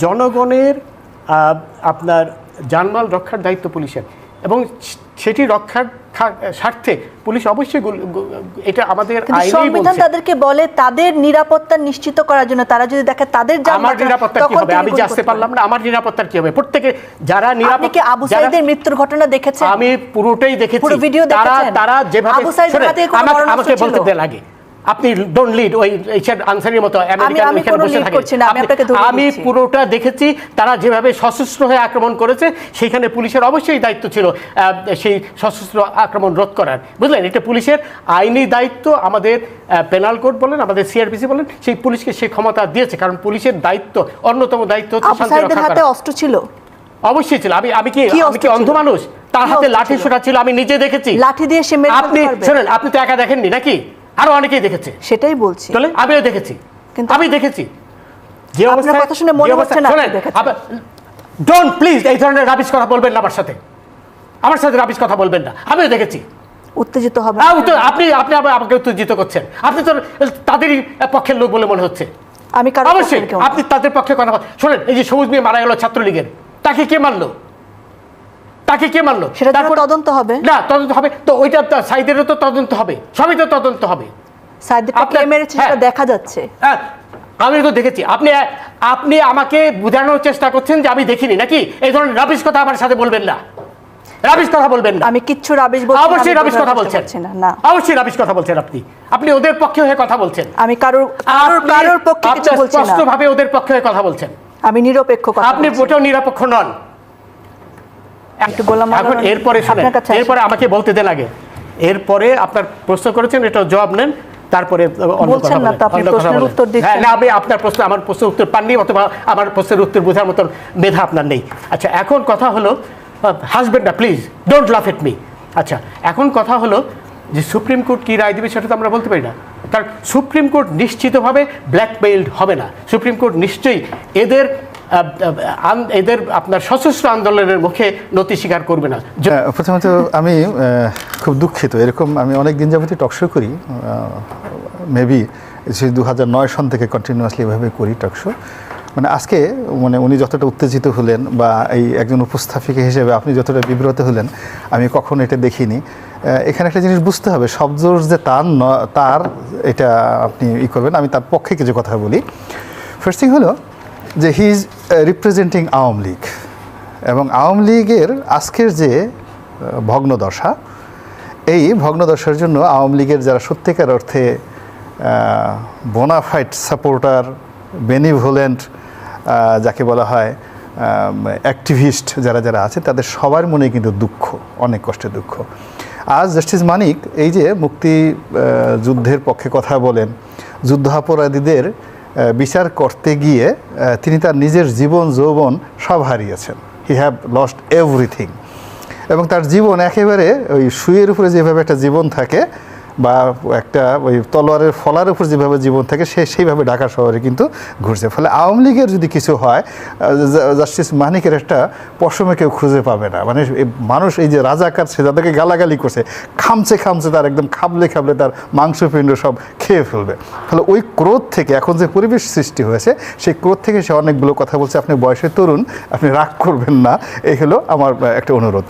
জনগণের আপনার জানমাল রক্ষার দায়িত্ব পুলিশের, এবং সেটি রক্ষার স্বার্থে পুলিশ অবশ্যই এটা আমাদের আইনেই বলছে। সংবিধান তাদেরকে বলে তাদের নিরাপত্তা নিশ্চিত করার জন্য, তারা যদি দেখে তাদের আমার নিরাপত্তা কি হবে? আমি আসতে পারলাম না, আমার নিরাপত্তার কি হবে? প্রত্যেকে যারা আপনি কি আবু সাঈদের মৃত্যুর ঘটনা দেখেছেন? আমি পুরোটাই দেখেছি। পুরো ভিডিও দেখেছেন? তারা যেভাবে আবু সাঈদের হাতে কোনো মরণাস্ত্র আমাকে বলতে দেন আগে, আপনি ডোন্ট লিড ওই এইচআর আনসারের মতো আমেরিকান এখানে বসে থাকে। আমি পুরোটা দেখেছি। তারা যেভাবে সশস্ত্র হয়ে আক্রমণ করেছে, সেখানে পুলিশের অবশ্যই দায়িত্ব ছিল সেই সশস্ত্র আক্রমণ রোধ করার, বুঝলেন? এটা পুলিশের আইনি দায়িত্ব। আমাদের পেনাল কোড বলেন, আমাদের সিআরপিসি বলেন, সেই পুলিশকে সেই ক্ষমতা দিয়েছে, কারণ পুলিশের দায়িত্ব, অন্যতম দায়িত্ব হচ্ছে শান্তি রক্ষা করা। হাতে অস্ত্র ছিল? অবশ্যই ছিল। আমি কি অন্ধ মানুষ? তার হাতে লাঠি সোটা ছিল, আমি নিজে দেখেছি। লাঠি দিয়ে সে মেরে ফেলতে পারবে? শুনেন, আপনি তো একা দেখেননি নাকি? আরো অনেকেই দেখেছে। সেটাই বলছি। চলে, আমিও দেখেছি, আমি দেখেছি। যে অবস্থা, কথা শুনে মনে হচ্ছে না আপনি দেখেছেন। ডোন্ট প্লিজ এই ধরনের রাবিশ কথা বলবেন না আমার সাথে। আমার সাথে রাবিশ কথা বলবেন না, আমিও দেখেছি। উত্তেজিত হবে আপনি আমাকে উত্তেজিত করছেন। আপনি তো তাদেরই পক্ষের লোক বলে মনে হচ্ছে। আমি অবশ্যই আপনি তাদের পক্ষে কথা বলেন। শোনেন, এই যে সবুজ মিয়া মারা গেল ছাত্রলীগের, তাকে কে মারলো? তাকে কে মারলো? সেটা তদন্ত হবে না? তদন্ত হবে তো, ওইটা সাইদেরও তো তদন্ত হবে, সবই তো তদন্ত হবে। সাইদকে কে মেরেছে সেটা দেখা যাচ্ছে। আমি তো দেখেছি। আপনি আমাকে বোঝানোর চেষ্টা করছেন যে আমি দেখিনি নাকি? এই ধরনের রাবিশ কথা আমার সাথে বলবেন না, রাবিশ কথা বলবেন না। আমি কিচ্ছু রাবিশ বলছি না। অবশ্যই রাবিশ কথা বলছেন না, অবশ্যই রাবিশ কথা বলছেন। আপনি ওদের পক্ষে হয়ে কথা বলছেন। আমি কারোর পক্ষে কিছু বলছি না, স্পষ্টভাবে ওদের পক্ষে হয়ে কথা বলছেন। আমি নিরপেক্ষ কথা বলছি। আপনি মোটেও নিরপেক্ষ নন। এখন এরপরে আমাকে বলতে দেন আগে। এরপরে আপনার প্রশ্ন করেছেন, এটা জবাব নেন, তারপরে আপনার প্রশ্ন আমার প্রশ্নের উত্তর পাননি, অথবা আমার প্রশ্নের উত্তর বোঝার মতন মেধা আপনার নেই। আচ্ছা, এখন কথা হলো, হাসবেন না প্লিজ, ডোন্ট লাফ এট মি। আচ্ছা, এখন কথা হলো যে সুপ্রিম কোর্ট কি রায় দেবে সেটা তো আমরা বলতে পারি না, কারণ সুপ্রিম কোর্ট নিশ্চিতভাবে ব্ল্যাকমেইলড হবে না। সুপ্রিম কোর্ট নিশ্চয়ই এদের আপনার সশস্ত্র আন্দোলনের মুখে নতি স্বীকার করবে না। প্রথমত আমি খুব দুঃখিত, এরকম আমি অনেক দিন যাবতীয় টকশো করি, মেবি 2009 সন থেকে কন্টিনিউয়াসলি এভাবে করি টকশো। মানে আজকে উনি যতটা উত্তেজিত হলেন, বা এই একজন উপস্থাপিকা হিসেবে আপনি যতটা বিব্রত হলেন, আমি কখনো এটা দেখিনি। এখানে একটা জিনিস বুঝতে হবে, শব্দ যে তার এটা আপনি করবেন। আমি তার পক্ষে কিছু কথা বলি। ফার্স্ট থিং হলো যে he is representing Awami League, এবং আওয়ামী লীগের আজকের যে ভগ্নদশা, এই ভগ্নদশার জন্য আওয়ামী লীগের যারা সত্যিকার অর্থে বোনাফাইড সাপোর্টার, বেনিভোলেন্ট যাকে বলা হয়, অ্যাক্টিভিস্ট যারা আছে, তাদের সবার মনে কিন্তু দুঃখ, অনেক কষ্টের দুঃখ। আজ জাস্টিস মানিক এই যে মুক্তি যুদ্ধের পক্ষে কথা বলেন, যুদ্ধাপরাধীদের বিচার করতে গিয়ে তিনি তার নিজের জীবন যৌবন সব হারিয়েছেন। হি হ্যাভ লস্ট এভরিথিং, এবং তার জীবন একেবারে ওই শুয়ের উপরে যেভাবে একটা জীবন থাকে, বা একটা ওই তলোয়ারের ফলার উপর যেভাবে জীবন থাকে, সেইভাবে ঢাকা শহরে কিন্তু ঘুরছে। ফলে আওয়ামী লীগের যদি কিছু হয়, জাস্টিস মানিকের একটা পশমে কেউ খুঁজে পাবে না। মানে মানুষ এই যে রাজাকার, সে যাদেরকে গালাগালি করছে, খামচে তার একদম খাবলে তার মাংসপিণ্ড সব খেয়ে ফেলবে। ফলে ওই ক্রোধ থেকে এখন যে পরিবেশ সৃষ্টি হয়েছে, সেই ক্রোধ থেকে সে অনেকগুলো কথা বলছে। আপনি বয়সে তরুণ, আপনি রাগ করবেন না, এই হলো আমার একটা অনুরোধ।